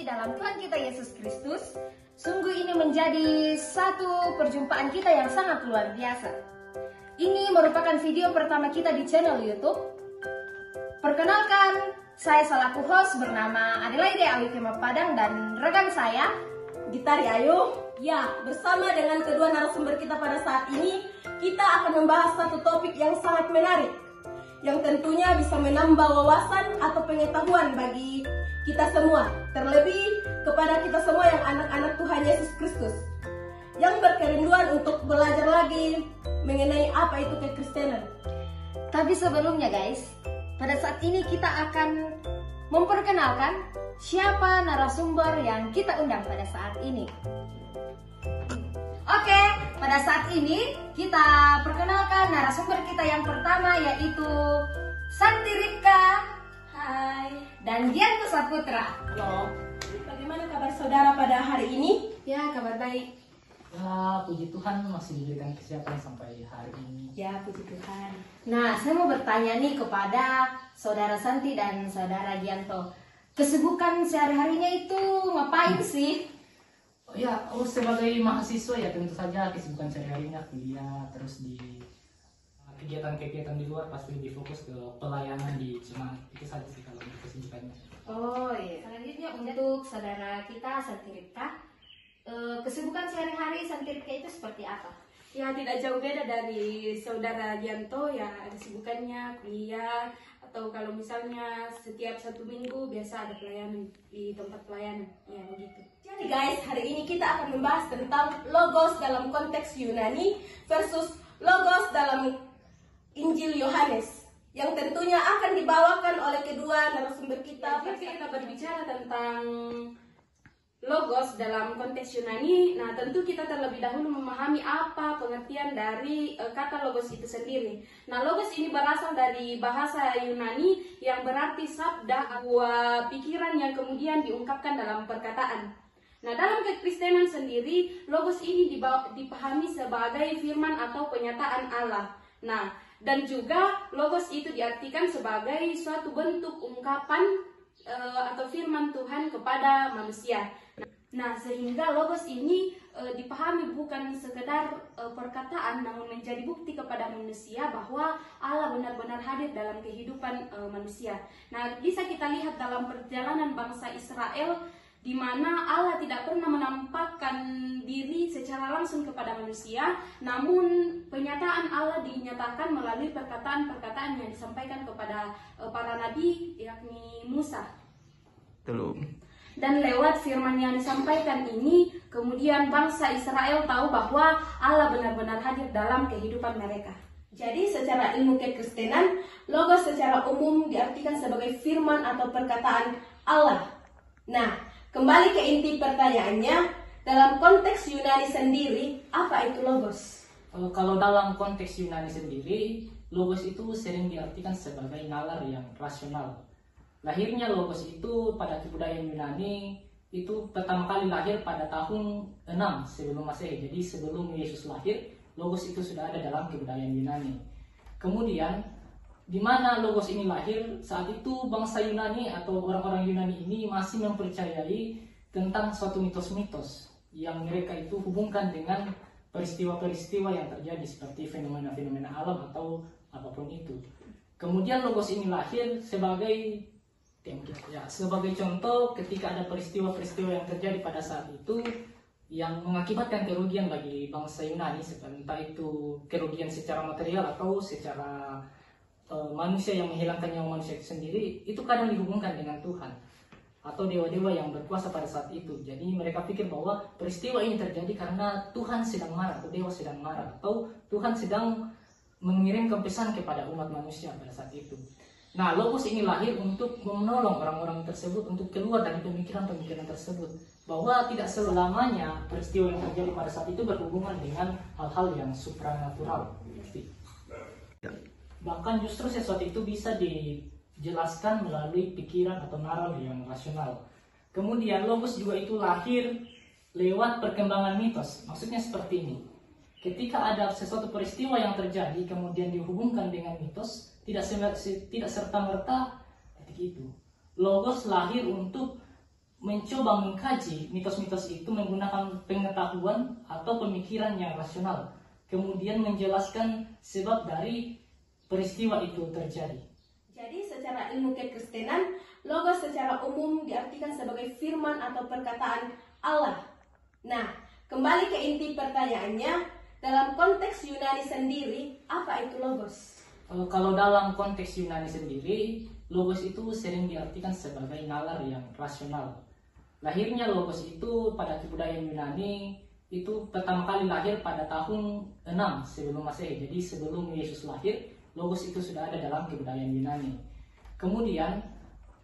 kasih dalam Tuhan kita Yesus Kristus, sungguh ini menjadi satu perjumpaan kita yang sangat luar biasa. Ini merupakan video pertama kita di channel YouTube. Perkenalkan, saya selaku host bernama Adelaide Awikema Padang dan rekan saya Gitari Ayu. Ya, bersama dengan kedua narasumber kita pada saat ini, kita akan membahas satu topik yang sangat menarik, yang tentunya bisa menambah wawasan atau pengetahuan bagi kita semua, terlebih kepada kita semua yang anak-anak Tuhan Yesus Kristus, yang berkerinduan untuk belajar lagi mengenai apa itu kekristenan. Tapi sebelumnya guys, pada saat ini kita akan memperkenalkan siapa narasumber yang kita undang pada saat ini. Oke, pada saat ini kita perkenalkan narasumber kita yang pertama, yaitu Santi Ripka. Hai. Dan Dianto Saputra. Halo. Bagaimana kabar saudara pada hari ini? Ya, kabar baik. Ya, puji Tuhan masih diberikan kesehatan sampai hari ini. Ya, puji Tuhan. Nah, saya mau bertanya nih kepada saudara Santi dan saudara Dianto. Kesibukan sehari-harinya itu ngapain sih? Ya, sebagai mahasiswa ya tentu saja kesibukan sehari-harinya kuliah, terus di kegiatan-kegiatan di luar pasti lebih fokus ke pelayanan di jemaat. Itu saja sih kalau kesibukannya. Oh iya. Selanjutnya untuk saudara kita Santi Ripka, kesibukan sehari-hari Santi Ripka itu seperti apa? Ya, tidak jauh beda dari saudara Dianto, ya ada kesibukannya kuliah, atau kalau misalnya setiap 1 minggu biasa ada pelayanan di tempat pelayanan, ya begitu. Jadi guys, hari ini kita akan membahas tentang logos dalam konteks Yunani versus logos dalam Injil Yohanes, yang tentunya akan dibawakan oleh kedua narasumber kita. Jika kita berbicara tentang logos dalam konteks Yunani, nah tentu kita terlebih dahulu memahami apa pengertian dari kata logos itu sendiri. Nah, logos ini berasal dari bahasa Yunani yang berarti sabda, buah pikiran yang kemudian diungkapkan dalam perkataan. Nah, dalam kekristenan sendiri, logos ini dipahami sebagai firman atau penyataan Allah. Nah, dan juga logos itu diartikan sebagai suatu bentuk ungkapan atau firman Tuhan kepada manusia. Nah, sehingga logos ini dipahami bukan sekedar perkataan, namun menjadi bukti kepada manusia bahwa Allah benar-benar hadir dalam kehidupan manusia. Nah, bisa kita lihat dalam perjalanan bangsa Israel, di mana Allah tidak pernah menampakkan diri secara langsung kepada manusia, namun penyataan Allah dinyatakan melalui perkataan-perkataan yang disampaikan kepada para nabi, yakni Musa. Dan lewat firman yang disampaikan ini, kemudian bangsa Israel tahu bahwa Allah benar-benar hadir dalam kehidupan mereka. Jadi secara ilmu kekristenan, logos secara umum diartikan sebagai firman atau perkataan Allah. Nah, kembali ke inti pertanyaannya, dalam konteks Yunani sendiri, apa itu logos? Kalau dalam konteks Yunani sendiri, logos itu sering diartikan sebagai nalar yang rasional. Lahirnya logos itu pada kebudayaan Yunani itu pertama kali lahir pada tahun 6 sebelum Masehi. Jadi sebelum Yesus lahir, logos itu sudah ada dalam kebudayaan Yunani. Kemudian di mana logos ini lahir, saat itu bangsa Yunani atau orang-orang Yunani ini masih mempercayai tentang suatu mitos-mitos yang mereka itu hubungkan dengan peristiwa-peristiwa yang terjadi seperti fenomena-fenomena alam atau apapun itu. Kemudian logos ini lahir sebagai contoh ketika ada peristiwa-peristiwa yang terjadi pada saat itu yang mengakibatkan kerugian bagi bangsa Yunani, entah itu kerugian secara material atau secara manusia yang menghilangkan nyawa manusia itu sendiri, itu kadang dihubungkan dengan Tuhan atau dewa-dewa yang berkuasa pada saat itu. Jadi mereka pikir bahwa peristiwa ini terjadi karena Tuhan sedang marah atau dewa sedang marah atau Tuhan sedang mengirimkan pesan kepada umat manusia pada saat itu. Nah, logos ini lahir untuk menolong orang-orang tersebut untuk keluar dari pemikiran-pemikiran tersebut, bahwa tidak selamanya peristiwa yang terjadi pada saat itu berhubungan dengan hal-hal yang supranatural. Bahkan justru sesuatu itu bisa dijelaskan melalui pikiran atau nalar yang rasional. Kemudian logos juga itu lahir lewat perkembangan mitos. Maksudnya seperti ini. Ketika ada sesuatu peristiwa yang terjadi kemudian dihubungkan dengan mitos, tidak serta-merta itu. Logos lahir untuk mencoba mengkaji mitos-mitos itu menggunakan pengetahuan atau pemikiran yang rasional, kemudian menjelaskan sebab dari peristiwa itu terjadi. Jadi secara ilmu kekristenan, logos secara umum diartikan sebagai firman atau perkataan Allah. Nah, kembali ke inti pertanyaannya, dalam konteks Yunani sendiri, apa itu logos? Kalau dalam konteks Yunani sendiri, logos itu sering diartikan sebagai nalar yang rasional. Lahirnya logos itu pada kebudayaan Yunani itu pertama kali lahir pada tahun 6 sebelum Masehi. Jadi sebelum Yesus lahir, logos itu sudah ada dalam kebudayaan Yunani. Kemudian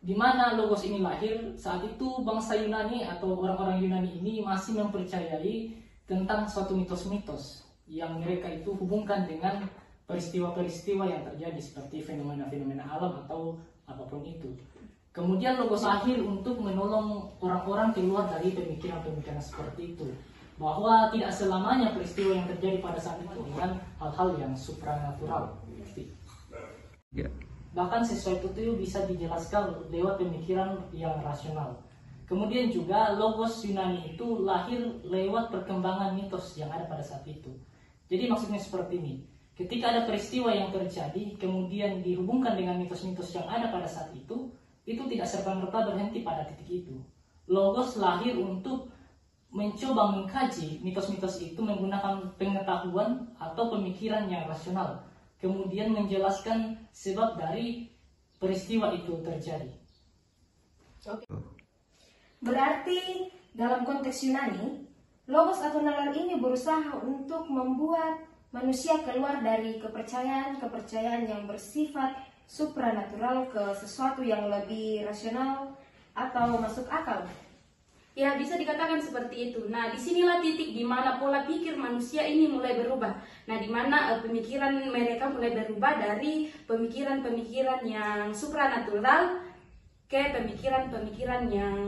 di mana logos ini lahir, saat itu bangsa Yunani atau orang-orang Yunani ini masih mempercayai tentang suatu mitos-mitos yang mereka itu hubungkan dengan peristiwa-peristiwa yang terjadi seperti fenomena-fenomena alam atau apapun itu. Kemudian logos lahir untuk menolong orang-orang keluar dari pemikiran-pemikiran seperti itu, bahwa tidak selamanya peristiwa yang terjadi pada saat itu dengan hal-hal yang supranatural. Bahkan sesuatu itu bisa dijelaskan lewat pemikiran yang rasional. Kemudian juga logos Yunani itu lahir lewat perkembangan mitos yang ada pada saat itu. Jadi maksudnya seperti ini. Ketika ada peristiwa yang terjadi, kemudian dihubungkan dengan mitos-mitos yang ada pada saat itu tidak serta-merta berhenti pada titik itu. Logos lahir untuk mencoba mengkaji mitos-mitos itu menggunakan pengetahuan atau pemikiran yang rasional, kemudian menjelaskan sebab dari peristiwa itu terjadi. Berarti dalam konteks Yunani, logos atau nalar ini berusaha untuk membuat manusia keluar dari kepercayaan yang bersifat supranatural ke sesuatu yang lebih rasional atau masuk akal. Ya, bisa dikatakan seperti itu. Nah, disinilah titik di mana pola pikir manusia ini mulai berubah. Nah, di mana pemikiran mereka mulai berubah dari pemikiran-pemikiran yang supranatural ke pemikiran-pemikiran yang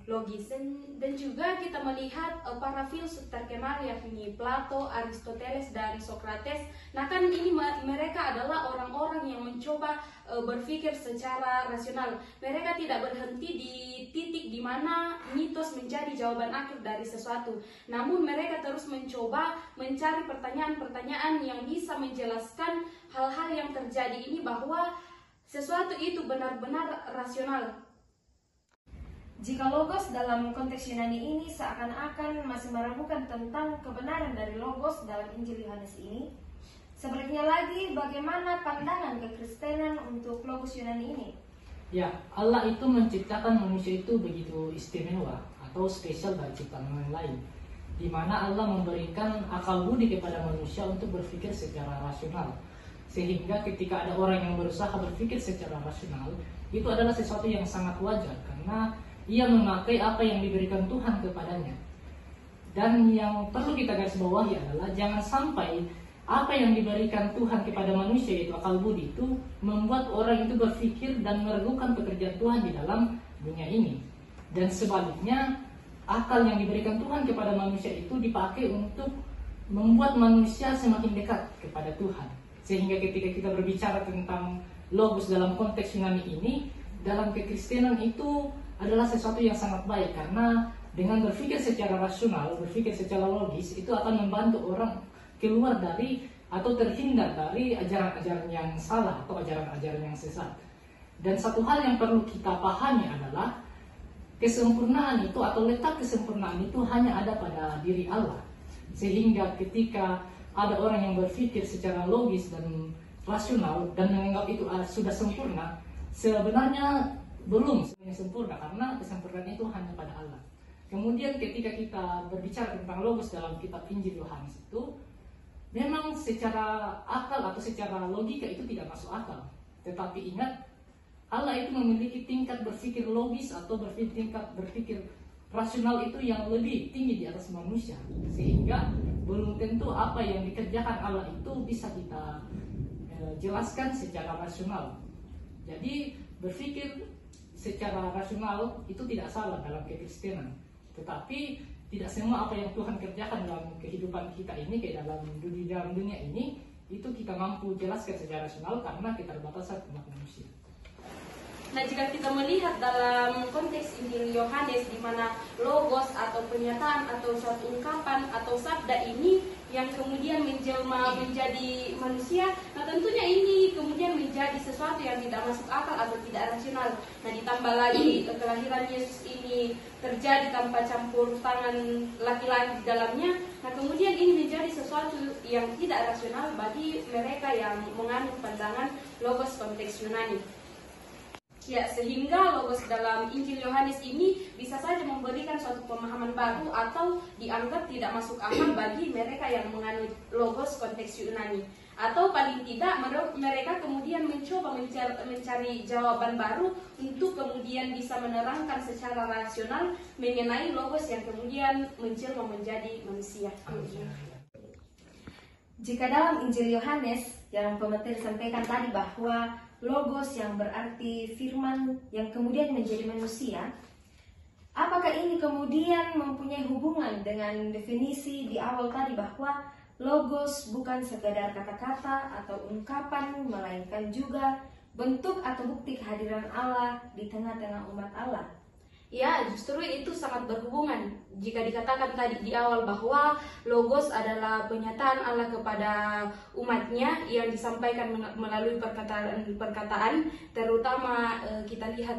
logis. Dan juga kita melihat para filsuf terkenal yakni Plato, Aristoteles, dan Socrates. Nah, kan ini mereka adalah orang-orang yang mencoba berpikir secara rasional. Mereka tidak berhenti di titik di mana mitos menjadi jawaban akhir dari sesuatu. Namun mereka terus mencoba mencari pertanyaan-pertanyaan yang bisa menjelaskan hal-hal yang terjadi ini bahwa sesuatu itu benar-benar rasional. Jika logos dalam konteks Yunani ini seakan-akan masih meragukan tentang kebenaran dari logos dalam Injil Yohanes ini, sebaliknya lagi bagaimana pandangan kekristenan untuk logos Yunani ini? Ya, Allah itu menciptakan manusia itu begitu istimewa atau spesial dari ciptaan yang lain, di mana Allah memberikan akal budi kepada manusia untuk berpikir secara rasional. Sehingga ketika ada orang yang berusaha berpikir secara rasional, itu adalah sesuatu yang sangat wajar karena ia memakai apa yang diberikan Tuhan kepadanya. Dan yang perlu kita garis bawahi adalah jangan sampai apa yang diberikan Tuhan kepada manusia, yaitu akal budi, itu membuat orang itu berpikir dan meragukan pekerjaan Tuhan di dalam dunia ini. Dan sebaliknya, akal yang diberikan Tuhan kepada manusia itu dipakai untuk membuat manusia semakin dekat kepada Tuhan. Sehingga ketika kita berbicara tentang logos dalam konteks Yunani ini, dalam kekristenan itu adalah sesuatu yang sangat baik, karena dengan berpikir secara rasional, berpikir secara logis, itu akan membantu orang keluar dari atau terhindar dari ajaran-ajaran yang salah atau ajaran-ajaran yang sesat. Dan satu hal yang perlu kita pahami adalah kesempurnaan itu atau letak kesempurnaan itu hanya ada pada diri Allah. Sehingga ketika ada orang yang berpikir secara logis dan rasional dan menganggap itu sudah sempurna, sebenarnya belum sebenarnya sempurna, karena kesempurnaan itu hanya pada Allah. Kemudian ketika kita berbicara tentang logos dalam kitab Injil Yohanes itu, memang secara akal atau secara logika itu tidak masuk akal. Tetapi ingat, Allah itu memiliki tingkat berpikir logis atau tingkat berpikir rasional itu yang lebih tinggi di atas manusia, sehingga belum tentu apa yang dikerjakan Allah itu bisa kita jelaskan secara rasional. Jadi berpikir secara rasional itu tidak salah dalam kekristenan, tetapi tidak semua apa yang Tuhan kerjakan dalam kehidupan kita ini, kayak dalam dunia ini, itu kita mampu jelaskan secara rasional karena keterbatasan umat manusia. Nah, jika kita melihat dalam konteks Injil Yohanes di mana logos atau pernyataan atau suatu ungkapan atau sabda ini yang kemudian menjelma menjadi manusia, nah tentunya ini kemudian menjadi sesuatu yang tidak masuk akal atau tidak rasional. Nah, ditambah lagi kelahiran Yesus ini terjadi tanpa campur tangan laki-laki di dalamnya. Nah, kemudian ini menjadi sesuatu yang tidak rasional bagi mereka yang menganut pandangan logos konteks Yunani. Ya, sehingga logos dalam Injil Yohanes ini bisa saja memberikan suatu pemahaman baru atau dianggap tidak masuk akal bagi mereka yang menganut logos konteks Yunani. Atau paling tidak mereka kemudian mencoba mencari jawaban baru untuk kemudian bisa menerangkan secara rasional mengenai logos yang kemudian menjelma menjadi manusia. Jika dalam Injil Yohanes yang pemateri sampaikan tadi bahwa logos yang berarti firman yang kemudian menjadi manusia, apakah ini kemudian mempunyai hubungan dengan definisi di awal tadi bahwa logos bukan sekadar kata-kata atau ungkapan, melainkan juga bentuk atau bukti kehadiran Allah di tengah-tengah umat Allah? Ya, justru itu sangat berhubungan. Jika dikatakan tadi di awal bahwa logos adalah pernyataan Allah kepada umatnya yang disampaikan melalui perkataan, terutama kita lihat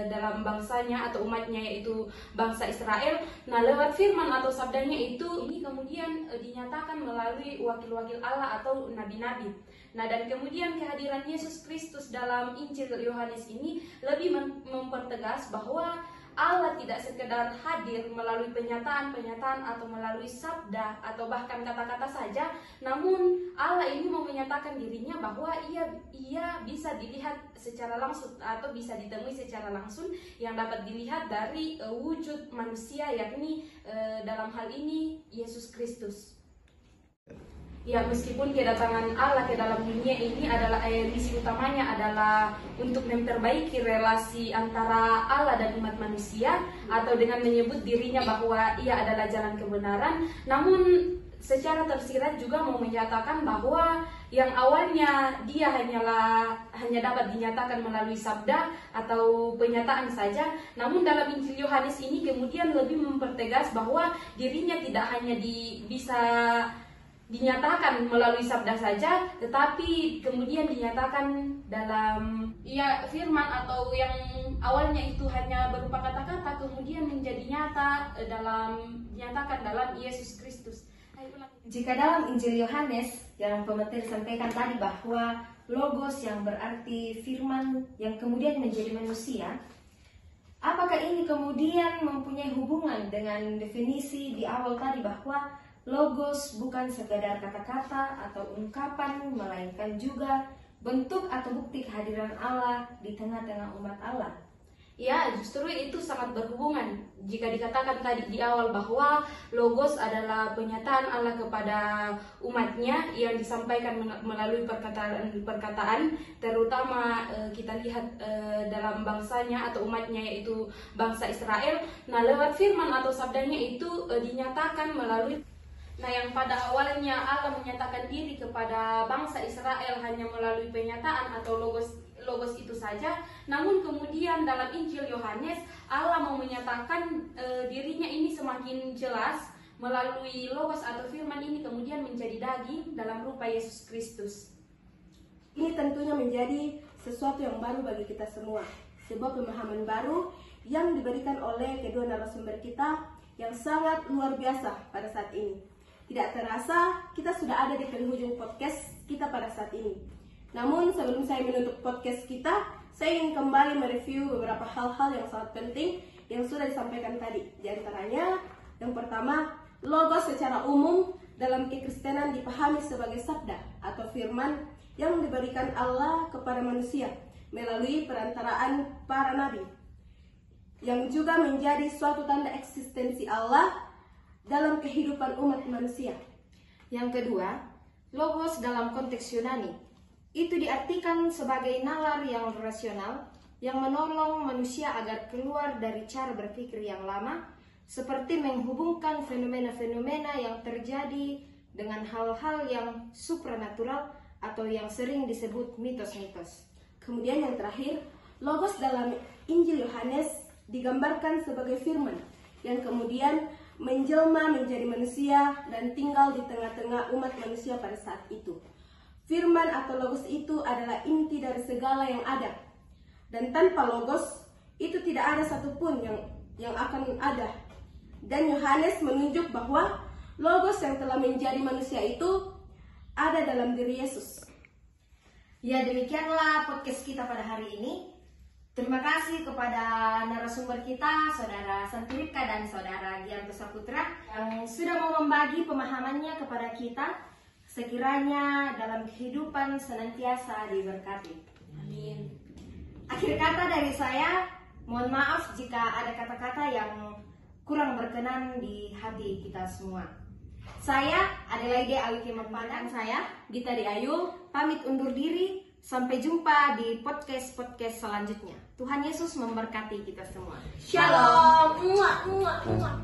dalam bangsanya atau umatnya yaitu bangsa Israel. Nah, lewat firman atau sabdanya itu ini kemudian dinyatakan melalui wakil-wakil Allah atau nabi-nabi. Nah, dan kemudian kehadiran Yesus Kristus dalam Injil Yohanes ini lebih mempertegas bahwa Allah tidak sekedar hadir melalui pernyataan-pernyataan atau melalui sabda atau bahkan kata-kata saja, namun Allah ini mau menyatakan dirinya bahwa ia bisa dilihat secara langsung atau bisa ditemui secara langsung yang dapat dilihat dari wujud manusia, yakni dalam hal ini Yesus Kristus. Ya, meskipun kedatangan Allah ke dalam dunia ini adalah misi utamanya adalah untuk memperbaiki relasi antara Allah dan umat manusia atau dengan menyebut dirinya bahwa ia adalah jalan kebenaran, namun secara tersirat juga mau menyatakan bahwa yang awalnya dia hanya dapat dinyatakan melalui sabda atau pernyataan saja, namun dalam Injil Yohanes ini kemudian lebih mempertegas bahwa dirinya tidak hanya bisa dinyatakan melalui sabda saja, tetapi kemudian dinyatakan dalam firman atau yang awalnya itu hanya berupa kata-kata kemudian menjadi nyata dinyatakan dalam Yesus Kristus. Jika dalam Injil Yohanes yang pemateri sampaikan tadi bahwa logos yang berarti firman yang kemudian menjadi manusia, apakah ini kemudian mempunyai hubungan dengan definisi di awal tadi bahwa logos bukan sekadar kata-kata atau ungkapan, melainkan juga bentuk atau bukti kehadiran Allah di tengah-tengah umat Allah? Ya, justru itu sangat berhubungan. Jika dikatakan tadi di awal bahwa logos adalah pernyataan Allah kepada umatnya yang disampaikan melalui perkataan, terutama kita lihat dalam bangsanya atau umatnya yaitu bangsa Israel. Nah, lewat firman atau sabdanya itu dinyatakan melalui yang pada awalnya Allah menyatakan diri kepada bangsa Israel hanya melalui pernyataan atau logos itu saja, namun kemudian dalam Injil Yohanes Allah mau menyatakan dirinya ini semakin jelas melalui logos atau firman ini kemudian menjadi daging dalam rupa Yesus Kristus. Ini tentunya menjadi sesuatu yang baru bagi kita semua, sebuah pemahaman baru yang diberikan oleh kedua narasumber kita yang sangat luar biasa pada saat ini. Tidak terasa kita sudah ada di penghujung podcast kita pada saat ini. Namun sebelum saya menutup podcast kita, saya ingin kembali mereview beberapa hal-hal yang sangat penting yang sudah disampaikan tadi. Di antaranya, yang pertama, logos secara umum dalam kekristenan dipahami sebagai sabda atau firman yang diberikan Allah kepada manusia melalui perantaraan para nabi, yang juga menjadi suatu tanda eksistensi Allah dalam kehidupan umat manusia. Yang kedua, logos dalam konteks Yunani itu diartikan sebagai nalar yang rasional yang menolong manusia agar keluar dari cara berpikir yang lama, seperti menghubungkan fenomena-fenomena yang terjadi dengan hal-hal yang supranatural atau yang sering disebut mitos-mitos. Kemudian yang terakhir, Logos dalam Injil Yohanes digambarkan sebagai firman yang kemudian menjelma menjadi manusia dan tinggal di tengah-tengah umat manusia pada saat itu. Firman atau logos itu adalah inti dari segala yang ada. Dan tanpa logos itu tidak ada satupun yang akan ada. Dan Yohanes menunjuk bahwa logos yang telah menjadi manusia itu ada dalam diri Yesus. Ya, demikianlah podcast kita pada hari ini. Terima kasih kepada narasumber kita, Saudara Santiripka dan Saudara Gianto Saputra yang sudah mau membagi pemahamannya kepada kita. Sekiranya dalam kehidupan senantiasa diberkati. Amin. Akhir kata dari saya, mohon maaf jika ada kata-kata yang kurang berkenan di hati kita semua. Saya Adelaide Awiki Memandang, saya Gita Di Ayu, pamit undur diri. Sampai jumpa di podcast-podcast selanjutnya. Tuhan Yesus memberkati kita semua. Shalom. Muah, muah, muah.